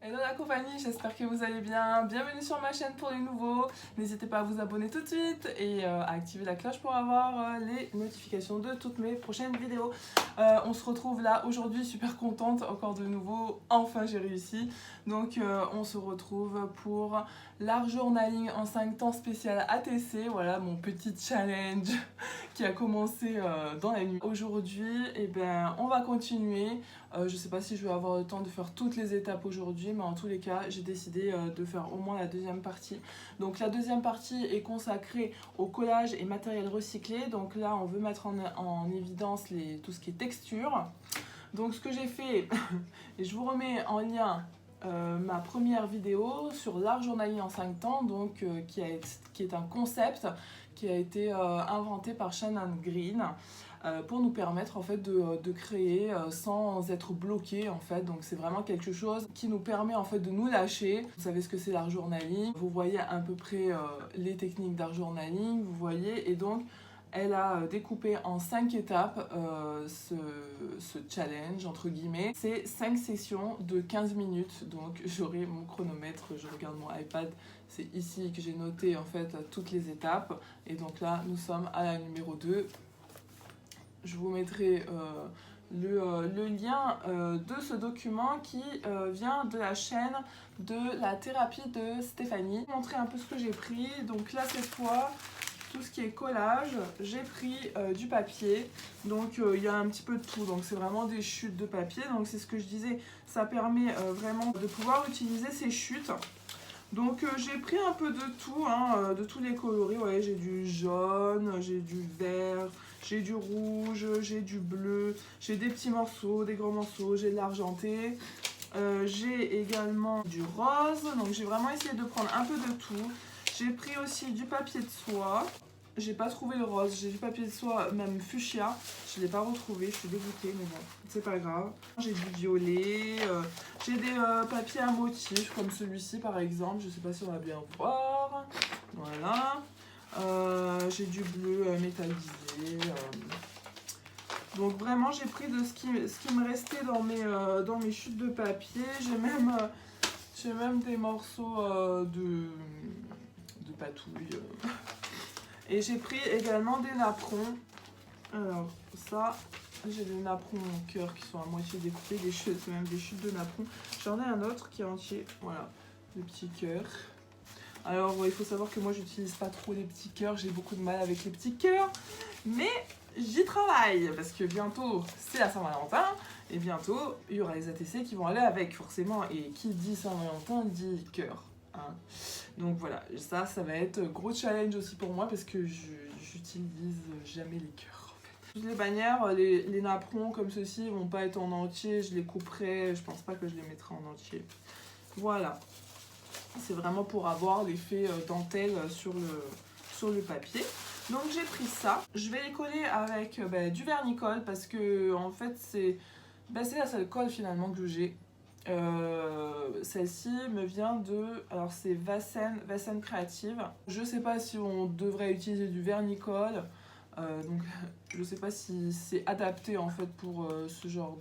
Hello la compagnie, j'espère que vous allez bien. Bienvenue sur ma chaîne pour les nouveaux. N'hésitez pas à vous abonner tout de suite et à activer la cloche pour avoir les notifications de toutes mes prochaines vidéos. On se retrouve là aujourd'hui, super contente, encore de nouveau. Enfin j'ai réussi. Donc on se retrouve pour l'art journaling en 5 temps spécial ATC. Voilà mon petit challenge qui a commencé dans la nuit. Aujourd'hui, on va continuer. Je sais pas si je vais avoir le temps de faire toutes les étapes aujourd'hui, mais en tous les cas, j'ai décidé de faire au moins la deuxième partie. Donc la deuxième partie est consacrée au collage et matériel recyclé. Donc là, on veut mettre en évidence tout ce qui est texture. Donc ce que j'ai fait, et je vous remets en lien ma première vidéo sur l'art journaling en 5 temps, donc, qui est un concept qui a été inventé par Shannon Green. Pour nous permettre en fait de créer sans être bloqué en fait. Donc c'est vraiment quelque chose qui nous permet en fait de nous lâcher. Vous savez ce que c'est l'art journaling, vous voyez à peu près les techniques d'art journaling, vous voyez, et donc elle a découpé en 5 étapes ce challenge entre guillemets. C'est 5 sessions de 15 minutes, donc j'aurai mon chronomètre, je regarde mon iPad, c'est ici que j'ai noté en fait toutes les étapes. Et donc là nous sommes à la numéro 2. Je vous mettrai le lien de ce document qui vient de la chaîne de la thérapie de Stéphanie. Je vais vous montrer un peu ce que j'ai pris. Donc là cette fois, tout ce qui est collage, j'ai pris du papier. Donc il y a un petit peu de tout. Donc c'est vraiment des chutes de papier. Donc c'est ce que je disais, ça permet vraiment de pouvoir utiliser ces chutes. Donc j'ai pris un peu de tout, de tous les coloris. Ouais, j'ai du jaune, j'ai du vert, j'ai du rouge, j'ai du bleu, j'ai des petits morceaux, des grands morceaux, j'ai de l'argenté. J'ai également du rose, donc j'ai vraiment essayé de prendre un peu de tout. J'ai pris aussi du papier de soie. J'ai pas trouvé le rose, j'ai du papier de soie, même fuchsia. Je l'ai pas retrouvé, je suis dégoûtée, mais bon, c'est pas grave. J'ai du violet, j'ai des papiers à motifs, comme celui-ci par exemple. Je sais pas si on va bien voir. Voilà. J'ai du bleu métallisé. Donc vraiment, j'ai pris de ce qui me restait dans mes chutes de papier. J'ai même des morceaux de patouille. Et j'ai pris également des napperons. Alors ça, j'ai des napperons en cœur qui sont à moitié découpés, des chutes, même des chutes de napperons. J'en ai un autre qui est entier, voilà, des petits cœurs. Alors il faut savoir que moi j'utilise pas trop les petits cœurs, j'ai beaucoup de mal avec les petits cœurs, mais j'y travaille parce que bientôt c'est la Saint-Valentin et bientôt il y aura les ATC qui vont aller avec forcément, et qui dit Saint-Valentin dit cœur. Donc voilà, ça va être gros challenge aussi pour moi parce que j'utilise jamais les cœurs. En fait. Les bannières, les napperons comme ceci vont pas être en entier, je les couperai, je pense pas que je les mettrai en entier. Voilà, c'est vraiment pour avoir l'effet dentelle sur le papier. Donc j'ai pris ça, je vais les coller avec du vernicole parce que en fait c'est la seule colle finalement que j'ai. Celle-ci me vient de, alors c'est Vassen Créative. Je sais pas si on devrait utiliser du vernicole, donc je sais pas si c'est adapté en fait pour ce genre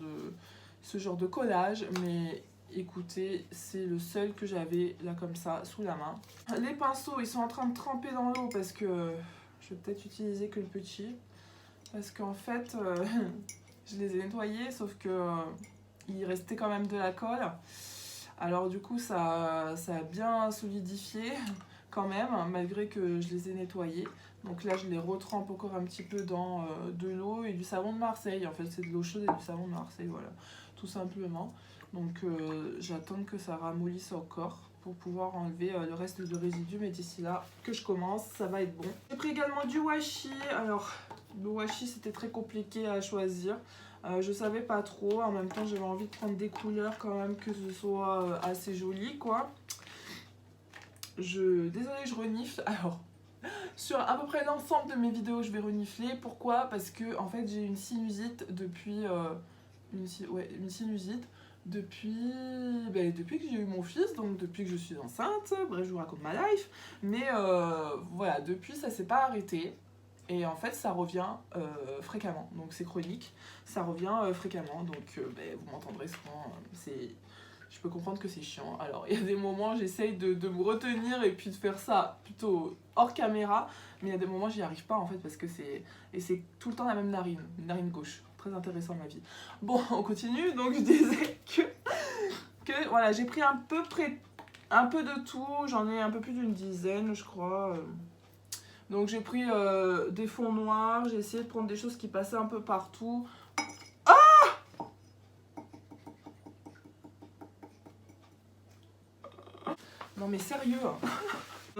de collage, mais écoutez, c'est le seul que j'avais là comme ça sous la main. Les pinceaux, ils sont en train de tremper dans l'eau parce que je vais peut-être utiliser que le petit, parce qu'en fait je les ai nettoyés, sauf que il restait quand même de la colle. Alors du coup ça a bien solidifié quand même, malgré que je les ai nettoyés. Donc là je les retrempe encore un petit peu dans de l'eau et du savon de Marseille. En fait c'est de l'eau chaude et du savon de Marseille, voilà, tout simplement. Donc j'attends que ça ramollisse encore pour pouvoir enlever le reste de résidus, mais d'ici là que je commence, ça va être bon. J'ai pris également du washi. Alors le washi c'était très compliqué à choisir. Je savais pas trop, en même temps j'avais envie de prendre des couleurs quand même que ce soit assez joli quoi. Désolée, je renifle. Alors, sur à peu près l'ensemble de mes vidéos je vais renifler. Pourquoi? Parce que en fait j'ai une sinusite depuis... une sinusite depuis que j'ai eu mon fils, donc depuis que je suis enceinte. Bref, je vous raconte ma life. Mais voilà, depuis ça s'est pas arrêté. Et en fait, ça revient fréquemment. Donc c'est chronique, ça revient fréquemment. Donc vous m'entendrez souvent. je peux comprendre que c'est chiant. Alors, il y a des moments, j'essaye de me retenir et puis de faire ça plutôt hors caméra. Mais il y a des moments, j'y arrive pas en fait parce que c'est... Et c'est tout le temps la même narine, une narine gauche. Très intéressant ma vie. Bon, on continue. Donc, je disais que voilà, j'ai pris un peu de tout. J'en ai un peu plus d'une dizaine, je crois. Donc, j'ai pris des fonds noirs. J'ai essayé de prendre des choses qui passaient un peu partout. Non mais sérieux,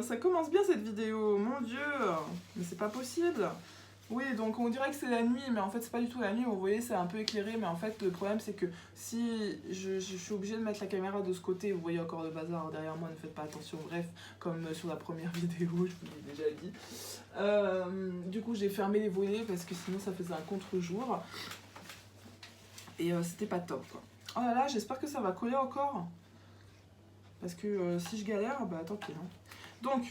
ça commence bien cette vidéo, mon dieu, mais c'est pas possible. Oui, donc on dirait que c'est la nuit, mais en fait c'est pas du tout la nuit, vous voyez c'est un peu éclairé, mais en fait le problème c'est que si je suis obligée de mettre la caméra de ce côté, vous voyez encore le bazar derrière moi, ne faites pas attention, bref, comme sur la première vidéo, je vous l'ai déjà dit. Du coup j'ai fermé les volets parce que sinon ça faisait un contre-jour, et c'était pas top quoi. Oh là là, j'espère que ça va coller encore. Parce que si je galère, bah tant pis. Hein. Donc,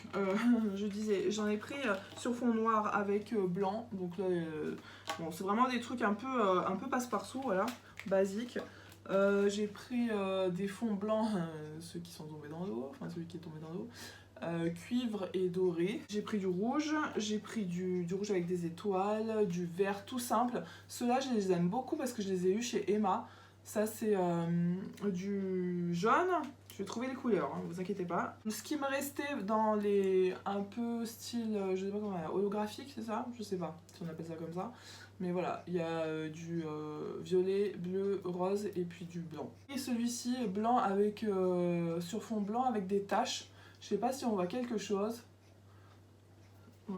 je disais, j'en ai pris sur fond noir avec blanc. Donc là, bon, c'est vraiment des trucs un peu passe-partout, voilà, basique. J'ai pris des fonds blancs, ceux qui sont tombés dans l'eau, enfin celui qui est tombé dans l'eau. Cuivre et doré. J'ai pris du rouge, j'ai pris du rouge avec des étoiles, du vert tout simple. Ceux-là, je les aime beaucoup parce que je les ai eus chez Emma. Ça, c'est du jaune. Je vais trouver les couleurs, hein, vous inquiétez pas. Ce qui me restait dans les un peu style, je sais pas comment, holographique, c'est ça? Je sais pas si on appelle ça comme ça. Mais voilà, il y a du violet, bleu, rose et puis du blanc. Et celui-ci est blanc avec, sur fond blanc avec des taches. Je sais pas si on voit quelque chose.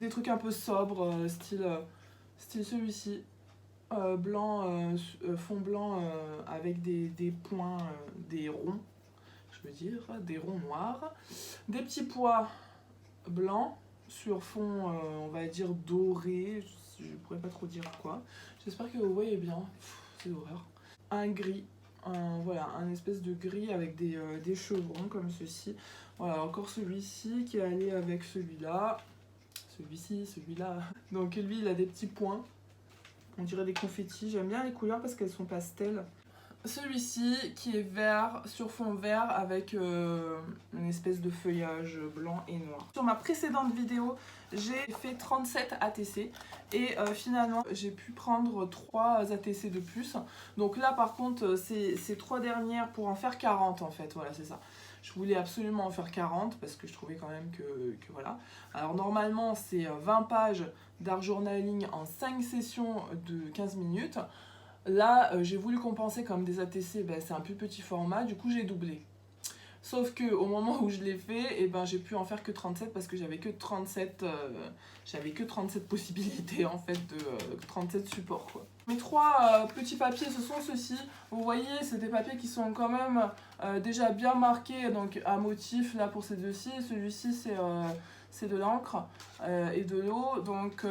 Des trucs un peu sobres, style celui-ci. Blanc, fond blanc avec des points, des ronds. Je veux dire, des ronds noirs, des petits pois blancs sur fond, on va dire doré, je pourrais pas trop dire quoi. J'espère que vous voyez bien, c'est l'horreur. Un gris, voilà, un espèce de gris avec des chevrons comme ceci. Voilà, encore celui-ci qui est allé avec celui-là, celui-ci, celui-là. Donc lui, il a des petits points, on dirait des confettis. J'aime bien les couleurs parce qu'elles sont pastel. Celui-ci qui est vert sur fond vert avec une espèce de feuillage blanc et noir. Sur ma précédente vidéo, j'ai fait 37 ATC et finalement j'ai pu prendre 3 ATC de plus. Donc là par contre, ces 3 dernières pour en faire 40 en fait, voilà c'est ça. Je voulais absolument en faire 40 parce que je trouvais quand même que voilà. Alors normalement c'est 20 pages d'art journaling en 5 sessions de 15 minutes. Là, j'ai voulu compenser comme des ATC, ben, c'est un plus petit format, du coup j'ai doublé. Sauf que au moment où je l'ai fait, eh ben, j'ai pu en faire que 37 parce que j'avais que 37 possibilités en fait, de 37 supports quoi. Mes 3 petits papiers, ce sont ceux-ci. Vous voyez, c'est des papiers qui sont quand même déjà bien marqués, donc à motif là pour ces deux-ci. Celui-ci c'est de l'encre et de l'eau, donc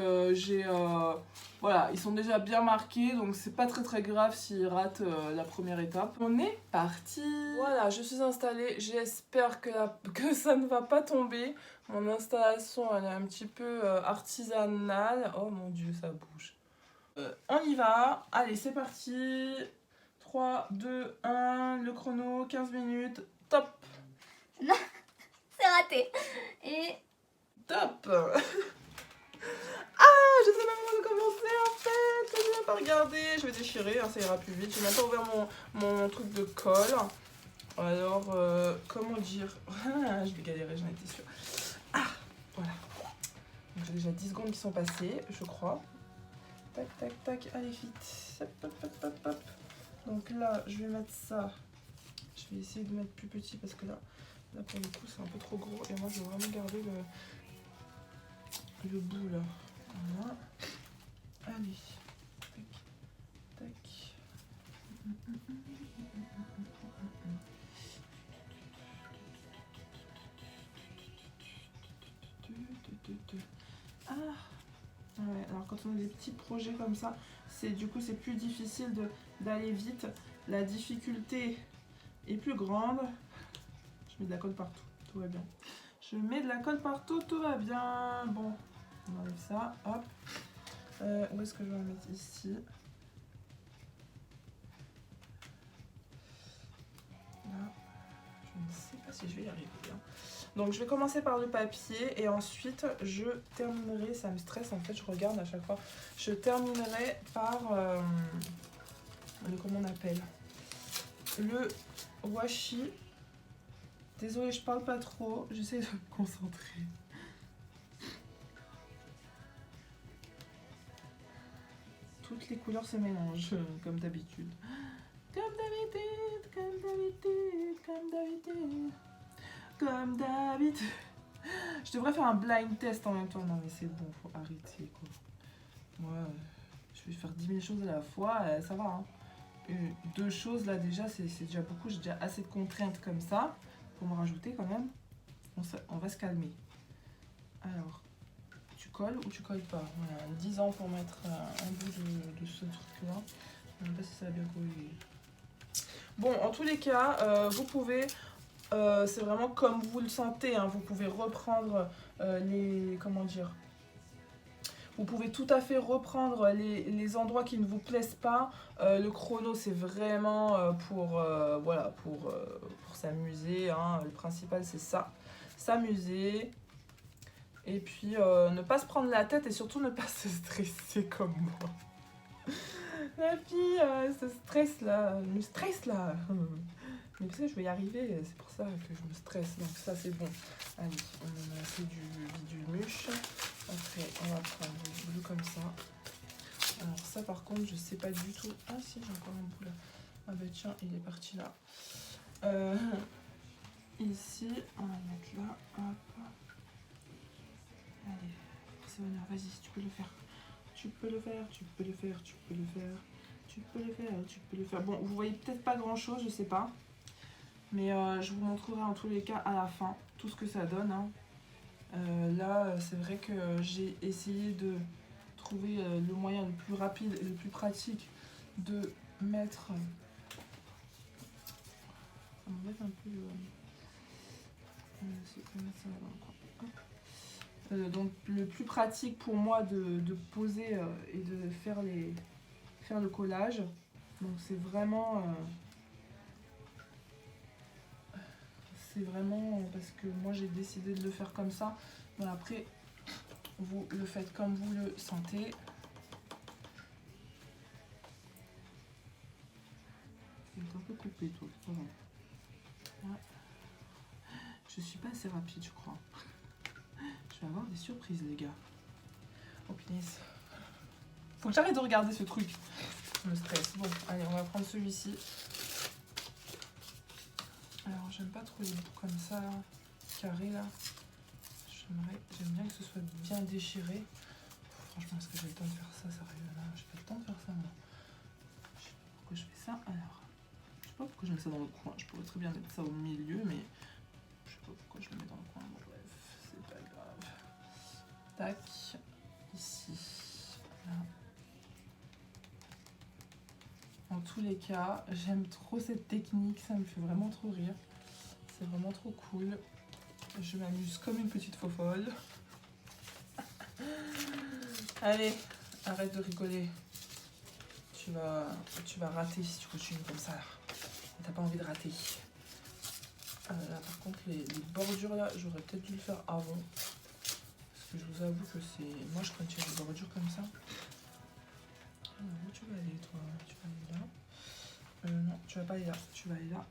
voilà, ils sont déjà bien marqués, donc c'est pas très grave s'ils ratent la première étape. On est parti. Voilà, je suis installée, j'espère que ça ne va pas tomber. Mon installation elle est un petit peu artisanale. Oh mon dieu, ça bouge. On y va, allez c'est parti. 3, 2, 1, le chrono, 15 minutes, top. Non, c'est raté. Et... Top. Ah, je sais même pas où commencer en fait. Je vais pas regarder, je vais déchirer, hein, ça ira plus vite. J'ai même pas ouvert mon truc de colle. Alors, comment dire? Je vais galérer, j'en étais sûre. Ah, voilà. Donc j'ai déjà 10 secondes qui sont passées, je crois. Tac, tac, tac, allez vite. Hop, hop, hop, hop, hop. Donc là, je vais mettre ça. Je vais essayer de mettre plus petit parce que là pour le coup, c'est un peu trop gros. Et moi, je veux vraiment garder le bout là. Voilà. Allez. Tac, tac. Ah. Ouais, alors quand on a des petits projets comme ça, du coup c'est plus difficile d'aller vite. La difficulté est plus grande. Je mets de la colle partout, tout va bien. Je mets de la colle partout, tout va bien. Bon, on enlève ça, hop. Où est-ce que je vais en mettre? Ici. Là. si je vais y arriver. Hein. Donc je vais commencer par le papier et ensuite je terminerai, ça me stresse en fait, je regarde à chaque fois, je terminerai par comment on appelle, le washi. Désolée, je parle pas trop, j'essaie de me concentrer. Toutes les couleurs se mélangent, comme d'habitude. Comme d'habitude, comme d'habitude, comme d'habitude. Comme d'habitude. Je devrais faire un blind test en même temps. Non mais c'est bon, faut arrêter quoi. Moi, je vais faire 10 000 choses à la fois, ça va. Hein. 2 choses là déjà, c'est déjà beaucoup. J'ai déjà assez de contraintes comme ça. Pour me rajouter quand même. On va se calmer. Alors, tu colles ou tu colles pas? Voilà, 10 ans pour mettre un bout de ce truc là. Je ne sais pas si ça va bien coller. Bon, en tous les cas, vous pouvez... c'est vraiment comme vous le sentez, hein. Vous pouvez reprendre les... Comment dire? Vous pouvez tout à fait reprendre les endroits qui ne vous plaisent pas. Le chrono, c'est vraiment pour s'amuser. Hein. Le principal, c'est ça. S'amuser. Et puis, ne pas se prendre la tête et surtout ne pas se stresser comme moi. La fille, ce stress là, me stresse là. Mais tu sais, je vais y arriver, c'est pour ça que je me stresse. Donc ça, c'est bon. Allez, on a fait du bidule-muche. Après, on va prendre le bleu comme ça. Alors ça, par contre, je sais pas du tout. Ah si, j'ai encore un bout là. Ah bah tiens, il est parti là. Ici, on va mettre là. Hop. Allez, c'est honneur, vas-y, tu peux le faire. Tu peux le faire, tu peux le faire, tu peux le faire. Tu peux le faire, tu peux le faire. Bon, vous voyez peut-être pas grand-chose, je sais pas. Mais je vous montrerai en tous les cas à la fin tout ce que ça donne. Hein. Là, c'est vrai que j'ai essayé de trouver le moyen le plus rapide et le plus pratique de mettre... Ça m'embête un peu... donc le plus pratique pour moi de poser et de faire le collage. Donc c'est vraiment parce que moi j'ai décidé de le faire comme ça. Bon, après vous le faites comme vous le sentez. C'est un peu coupé toi. Ouais. Je suis pas assez rapide je crois. Je vais avoir des surprises les gars. Oh punaise. Faut que j'arrête de regarder ce truc. Je me stresse. Bon, allez, on va prendre celui-ci. Alors, j'aime pas trop les bouts comme ça, là, carré là. J'aime bien que ce soit bien déchiré. Franchement, est-ce que j'ai le temps de faire ça? Ça arrive là. J'ai pas le temps de faire ça, moi. Je sais pas pourquoi je fais ça. Alors, je sais pas pourquoi je mets ça dans le coin. Je pourrais très bien mettre ça au milieu, mais je sais pas pourquoi je le mets dans le coin. Bon, bref, c'est pas grave. Tac, ici, là. En tous les cas, j'aime trop cette technique, ça me fait vraiment trop rire. C'est vraiment trop cool. Je m'amuse comme une petite fofolle. Allez, arrête de rigoler. Tu vas rater si tu continues comme ça. T'as pas envie de rater. Là, par contre, les bordures là, j'aurais peut-être dû le faire avant. Parce que je vous avoue que c'est... Moi, je continue les bordures comme ça. Alors, où tu vas aller, toi? Tu vas aller là. Non, tu vas pas aller là. Tu vas aller là.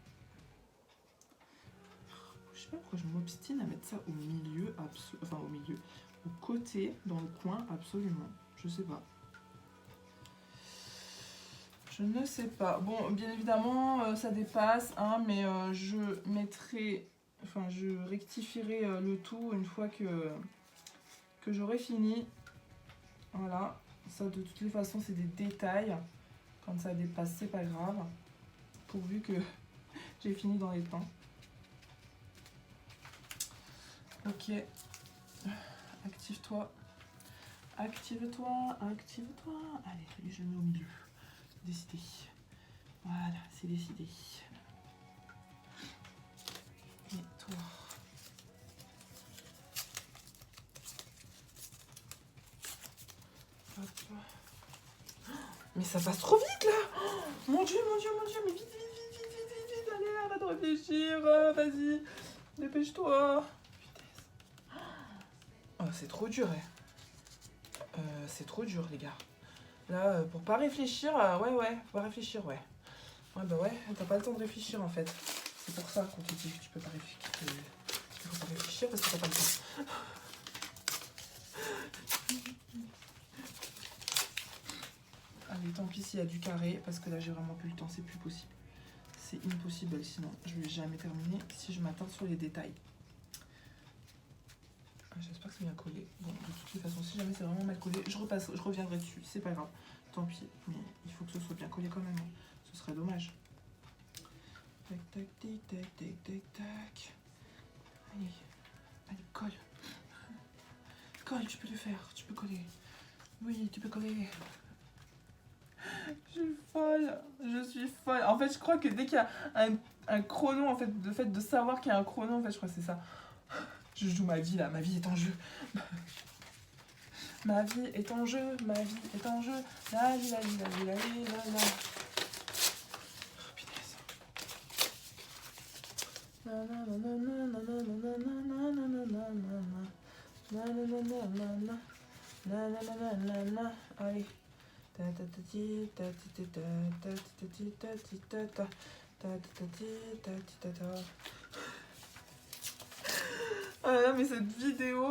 Je sais pas pourquoi je m'obstine à mettre ça au milieu, enfin au milieu, au côté, dans le coin, absolument. Je sais pas. Je ne sais pas. Bon, bien évidemment, ça dépasse, hein, mais je mettrai, enfin, je rectifierai le tout une fois que j'aurai fini. Voilà. Ça, de toutes les façons, c'est des détails. Quand ça dépasse, c'est pas grave. Pourvu que j'ai fini dans les temps. Ok. Active-toi. Active-toi. Active-toi. Allez, je le mets au milieu. Décidé. Voilà, c'est décidé. Et toi. Hop. Mais ça passe trop vite là. Oh, mon dieu, mais vite, allez, arrête de réfléchir, vas-y. Dépêche-toi. Oh, c'est trop dur, c'est trop dur, les gars. Là, pour pas réfléchir, ouais, faut pas réfléchir, ouais. Ouais, bah ouais, t'as pas le temps de réfléchir, en fait. C'est pour ça qu'on te dit que tu peux pas réfléchir. Il faut pas réfléchir parce que t'as pas le temps. Allez, tant pis s'il y a du carré, parce que là, j'ai vraiment plus le temps, c'est plus possible. C'est impossible, sinon je vais jamais terminer si je m'attarde sur les détails. J'espère que c'est bien collé. Bon, de toutes les façons, si jamais c'est vraiment mal collé, je reviendrai dessus, c'est pas grave. Tant pis, mais il faut que ce soit bien collé quand même. Ce serait dommage. Tac, tac, tic, tac, tac, tac, tac. Allez, allez, colle. Colle, tu peux le faire, tu peux coller. Oui, tu peux coller. Je suis folle, je suis folle. En fait, je crois que dès qu'il y a un chrono, en fait, le fait de savoir qu'il y a un chrono, en fait, je crois que c'est ça. Je joue ma vie là, ma vie est en jeu. Ma vie est en jeu, ma vie est en jeu. La vie, la vie, la vie, la vie, la la. Oh punaise. Allez. Mais cette vidéo,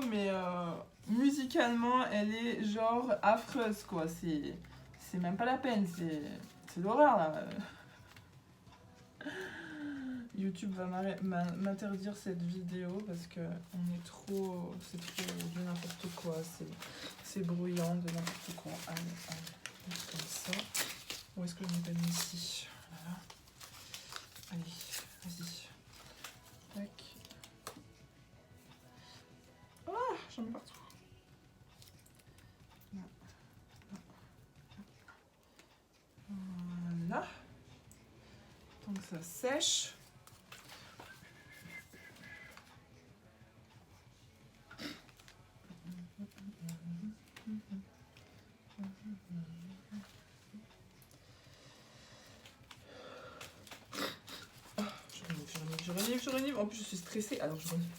musicalement, elle est genre affreuse, quoi. C'est même pas la peine, c'est l'horreur, là. YouTube va m'interdire cette vidéo parce que c'est trop de n'importe quoi. C'est bruyant de n'importe quoi. Allez, comme ça. Où est-ce que je m'ai pas mis ici? Voilà. Allez, vas-y. Tac. Ah, j'en ai partout. Voilà. Donc ça sèche. Je renifle. En plus, je suis stressée, alors je renifle.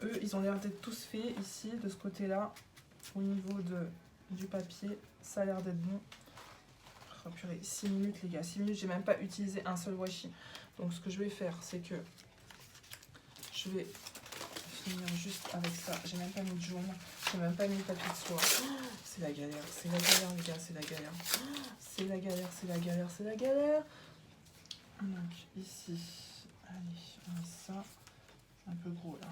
Eux, ils ont l'air d'être tous faits ici, de ce côté-là. Au niveau du papier, ça a l'air d'être bon. Oh purée, 6 minutes, les gars. 6 minutes, j'ai même pas utilisé un seul washi. Donc, ce que je vais faire, c'est que je vais finir juste avec ça. J'ai même pas mis de jaune. J'ai même pas mis de papier de soie. Oh, c'est la galère. C'est la galère, les gars. C'est la galère. Oh, c'est la galère, c'est la galère, c'est la galère. Donc, ici. Allez, on met ça. Un peu gros, là.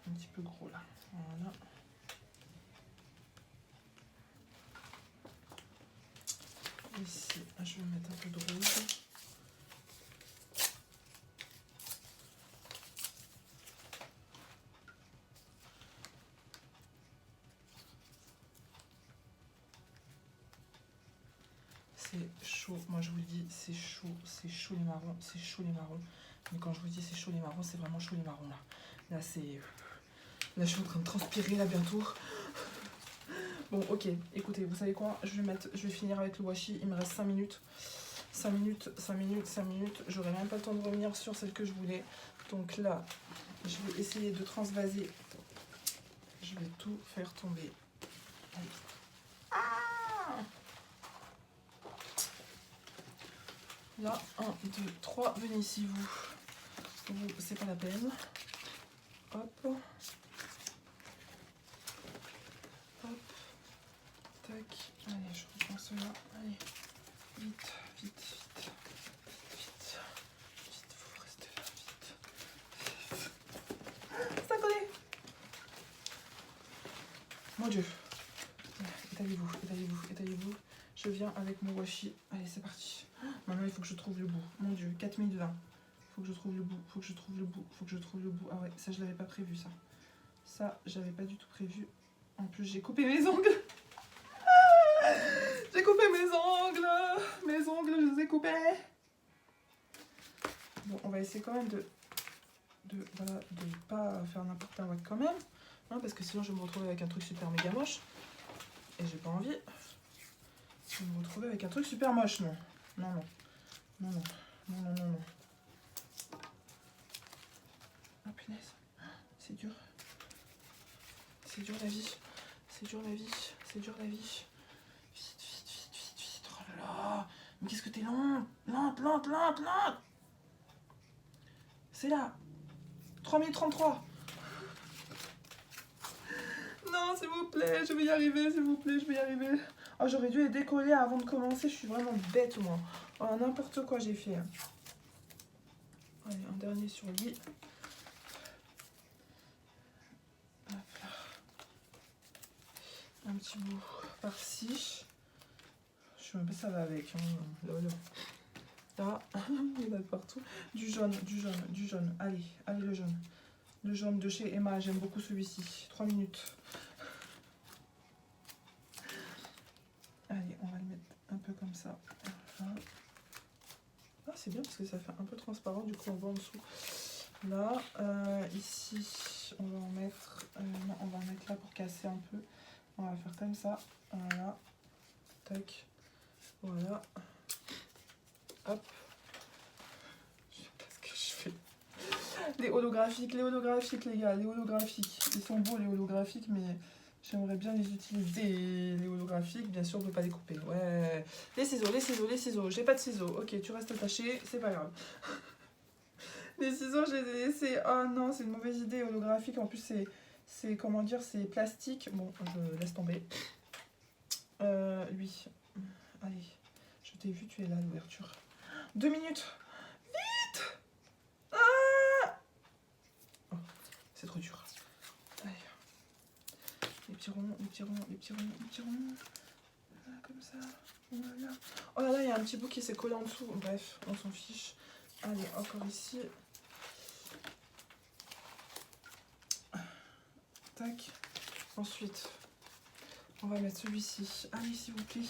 Un petit peu gros, là. Voilà. Ici, je vais mettre un peu de rouge. C'est chaud, moi je vous le dis, c'est chaud les marrons, c'est chaud les marrons. Mais quand je vous dis c'est chaud les marrons, c'est vraiment chaud les marrons là. Là c'est... Là je suis en train de transpirer là bientôt. Bon ok, écoutez, vous savez quoi, je vais finir avec le washi, il me reste 5 minutes. 5 minutes, 5 minutes, 5 minutes. J'aurai même pas le temps de revenir sur celle que je voulais. Donc là, je vais essayer de transvaser. Je vais tout faire tomber. Allez. Là, 1, 2, 3, venez ici vous. Vous, c'est pas la peine. Hop. Hop. Tac. Allez, je reprends cela. Allez. Vite, vite, vite. Vite. Vite, vous restez là, vite. Ça collé. Mon Dieu. Étalez-vous, étalez-vous, étalez-vous. Je viens avec mon washi. Allez, c'est parti. Maintenant, il faut que je trouve le bout. Mon Dieu, 4 minutes 20. Faut que je trouve le bout, faut que je trouve le bout, faut que je trouve le bout. Ah ouais, ça, je l'avais pas prévu, ça. Ça, j'avais pas du tout prévu. En plus, j'ai coupé mes ongles. J'ai coupé mes ongles. Mes ongles, je les ai coupés. Bon, on va essayer quand même de pas faire n'importe quoi quand même. Hein, parce que sinon, je vais me retrouver avec un truc super méga moche. Et j'ai pas envie. Je vais me retrouver avec un truc super moche, non. Non, non. Non, non. Non, non, non, non. punaise. C'est dur. C'est dur la vie. C'est dur la vie. C'est dur la vie. Vite, vite, vite, vite, vite. Oh là là. Mais qu'est-ce que t'es lente. Lente, lente, lente, lente. C'est là. 3 minutes 33. Non, s'il vous plaît, je vais y arriver, s'il vous plaît, je vais y arriver. Oh, j'aurais dû les décoller avant de commencer, je suis vraiment bête, moi. Oh, n'importe quoi j'ai fait. Allez, un dernier sur lui. Hop là. Un petit bout par-ci. Je sais même pas si ça va avec. Hein. Là, il y en a partout. Du jaune, du jaune, du jaune. Allez, allez le jaune. Le jaune de chez Emma, j'aime beaucoup celui-ci. 3 minutes. Allez, on va le mettre un peu comme ça. Voilà. Ah, c'est bien parce que ça fait un peu transparent, du coup on voit en dessous. Là, ici, on va en mettre... non, on va en mettre là pour casser un peu. On va faire comme ça. Voilà. Tac. Voilà. Hop. Je sais pas ce que je fais. Les holographiques, les gars, les holographiques. Ils sont beaux les holographiques, mais j'aimerais bien les utiliser. Les holographiques, bien sûr, on peut pas les couper. Ouais. Les ciseaux, les ciseaux, les ciseaux. J'ai pas de ciseaux. Ok, tu restes attaché, c'est pas grave. Les ciseaux, je les ai laissés. Oh non, c'est une mauvaise idée. Holographique, en plus, c'est comment dire, c'est plastique. Bon, je laisse tomber. Lui. Allez, je t'ai vu, tu es là, l'ouverture. 2 minutes. Vite. Ah, oh, c'est trop dur. Allez. Les petits ronds, les petits ronds, les petits ronds, les petits ronds. Voilà, comme ça. Voilà. Oh là là, il y a un petit bout qui s'est collé en dessous. Bref, on s'en fiche. Allez, encore ici. Tac. Ensuite, on va mettre celui-ci. Allez, s'il vous plaît.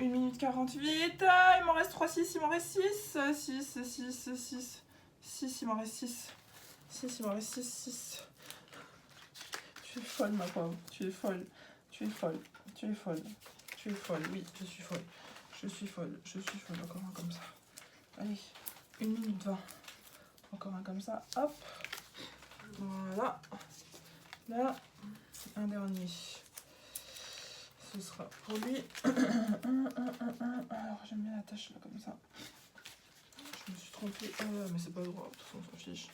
1 minute 48. Ah, il m'en reste 3, 6, il m'en reste 6. 6, 6, 6. 6, il m'en reste 6. 6, il m'en reste 6, 6. Tu es folle, ma pauvre. Tu es folle. Tu es folle. Tu es folle. Tu es folle. Oui, je suis folle. Je suis folle. Je suis folle. Encore un comme ça. Allez. 1 minute 20. Encore un comme ça. Hop. Voilà. Là, un dernier. Ce sera pour lui. Alors, j'aime bien la tâche là, comme ça. Je me suis trompée. Mais c'est pas grave, de toute façon, on s'en fiche.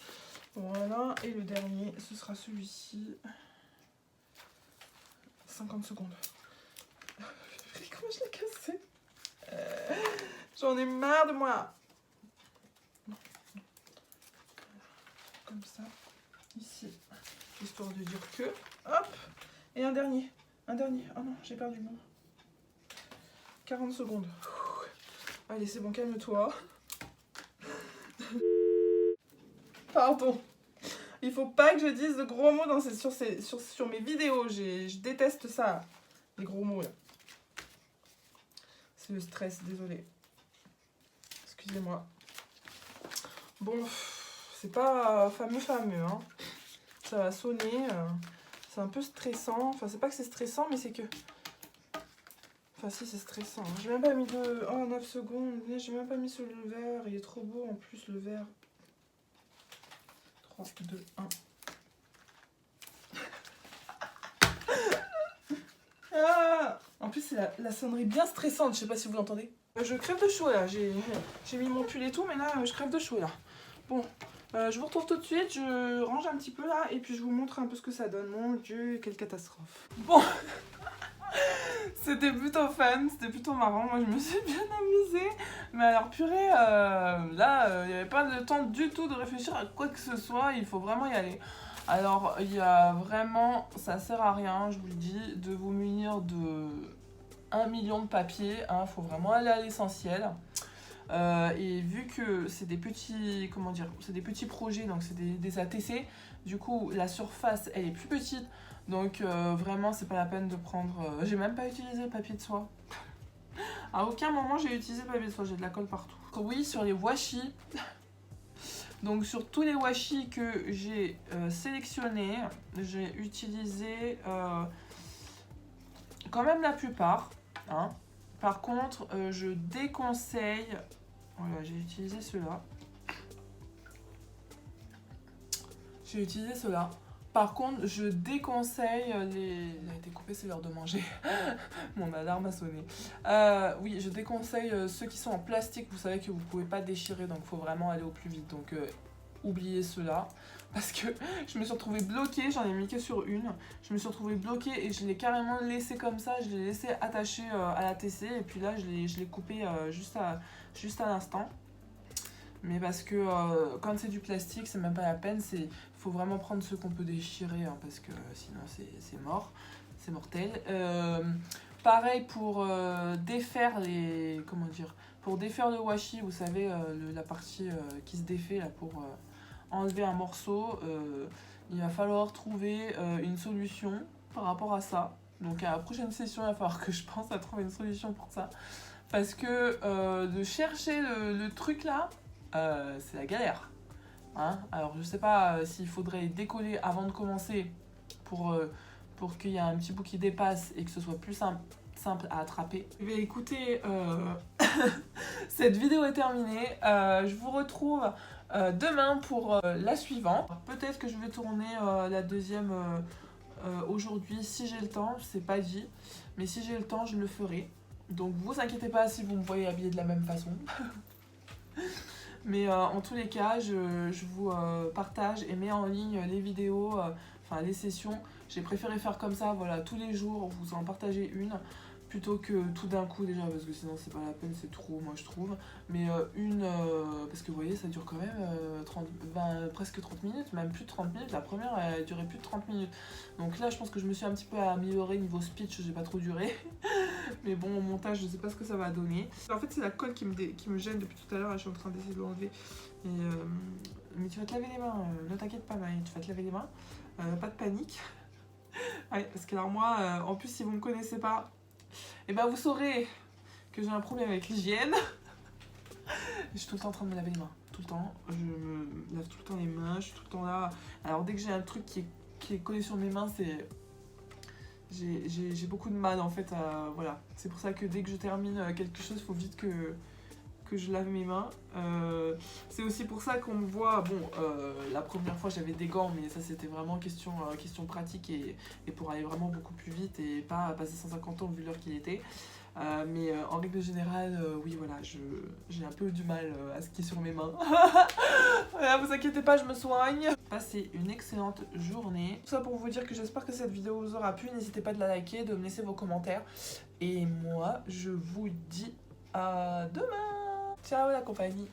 Voilà. Et le dernier, ce sera celui-ci. 50 secondes. Comment je l'ai cassé? J'en ai marre de moi. Comme ça. Ici. Histoire de dire que... Hop. Et un dernier. Un dernier. Oh non, j'ai perdu mon. 40 secondes. Allez, c'est bon, calme-toi. Pardon. Il faut pas que je dise de gros mots dans sur mes vidéos. Je déteste ça. Les gros mots, là. C'est le stress, désolé. Excusez-moi. Bon, c'est pas fameux, hein. Ça va sonner. C'est un peu stressant. Enfin, c'est pas que c'est stressant, mais c'est que... Enfin, si, c'est stressant. J'ai même pas mis de... Oh, 9 secondes. J'ai même pas mis sur le verre. Il est trop beau, en plus, le verre. 3, 2, 1. Ah, en plus, c'est la sonnerie bien stressante. Je sais pas si vous l'entendez. Je crève de chaud, là. J'ai mis mon pull et tout, mais là, je crève de chaud, là. Bon, je vous retrouve tout de suite. Je range un petit peu, là. Et puis, je vous montre un peu ce que ça donne. Mon Dieu, quelle catastrophe. Bon... C'était plutôt fun, c'était plutôt marrant, moi je me suis bien amusée. Mais alors purée, là, il n'y avait pas le temps du tout de réfléchir à quoi que ce soit, il faut vraiment y aller. Alors il y a vraiment, ça sert à rien, je vous le dis, de vous munir de 1 million de papiers, hein, faut vraiment aller à l'essentiel. Et vu que c'est des petits, comment dire, c'est des petits projets, donc c'est des ATC, du coup la surface elle est plus petite. Donc vraiment c'est pas la peine de prendre... j'ai même pas utilisé le papier de soie. À aucun moment j'ai utilisé le papier de soie, j'ai de la colle partout. Oui, sur les washi. Donc sur tous les washi que j'ai sélectionnés, j'ai utilisé quand même la plupart. Hein. Par contre, je déconseille... Voilà, j'ai utilisé ceux-là. J'ai utilisé ceux-là. Par contre, je déconseille les... Il a été coupé, c'est l'heure de manger. Mon alarme a sonné. Oui, je déconseille ceux qui sont en plastique. Vous savez que vous pouvez pas déchirer, donc il faut vraiment aller au plus vite. Donc oubliez ceux-là. Parce que je me suis retrouvée bloquée, j'en ai mis que sur une. Je me suis retrouvée bloquée et je l'ai carrément laissé comme ça. Je l'ai laissé attaché à la TC. Et puis là, je l'ai coupé juste à l'instant. Mais parce que quand c'est du plastique, c'est même pas la peine. Il faut vraiment prendre ceux qu'on peut déchirer, hein, parce que sinon c'est mort. C'est mortel. Pareil pour défaire les... Comment dire? Pour défaire le washi, vous savez, la partie qui se défait là, pour enlever un morceau. Il va falloir trouver une solution par rapport à ça. Donc à la prochaine session, il va falloir que je pense à trouver une solution pour ça. Parce que de chercher le truc là, c'est la galère. Hein, alors je sais pas s'il faudrait décoller avant de commencer pour qu'il y ait un petit bout qui dépasse et que ce soit plus simple à attraper. Mais écoutez, cette vidéo est terminée. Je vous retrouve demain pour la suivante. Peut-être que je vais tourner la deuxième aujourd'hui si j'ai le temps, c'est pas dit. Mais si j'ai le temps, je le ferai. Donc vous inquiétez pas si vous me voyez habillée de la même façon. Mais en tous les cas, je vous partage et mets en ligne les vidéos, enfin les sessions. J'ai préféré faire comme ça, voilà, tous les jours, vous en partagez une, plutôt que tout d'un coup déjà, parce que sinon c'est pas la peine, c'est trop, moi je trouve. Mais parce que vous voyez, ça dure quand même presque 30 minutes, même plus de 30 minutes. La première, elle durait plus de 30 minutes. Donc là, je pense que je me suis un petit peu améliorée niveau speech, j'ai pas trop duré. Mais bon, au montage, je sais pas ce que ça va donner. En fait, c'est la colle qui me gêne depuis tout à l'heure. Je suis en train d'essayer de l'enlever. Mais tu vas te laver les mains. Ne t'inquiète pas, Marie. Tu vas te laver les mains. Pas de panique. Ouais, parce que alors moi, en plus, si vous me connaissez pas, et ben vous saurez que j'ai un problème avec l'hygiène. Je suis tout le temps en train de me laver les mains. Tout le temps. Je me lave tout le temps les mains. Je suis tout le temps là. Alors dès que j'ai un truc qui est collé sur mes mains, c'est... J'ai beaucoup de mal en fait à... Voilà. C'est pour ça que dès que je termine quelque chose, il faut vite que je lave mes mains. C'est aussi pour ça qu'on me voit... Bon, la première fois j'avais des gants, mais ça c'était vraiment question pratique et pour aller vraiment beaucoup plus vite et pas passer 150 ans vu l'heure qu'il était. Mais en règle générale, oui voilà, j'ai un peu du mal à ce qui est sur mes mains. Voilà, vous inquiétez pas, je me soigne. Passez une excellente journée. Tout ça pour vous dire que j'espère que cette vidéo vous aura plu. N'hésitez pas de la liker, de me laisser vos commentaires. Et moi, je vous dis à demain. Ciao la compagnie.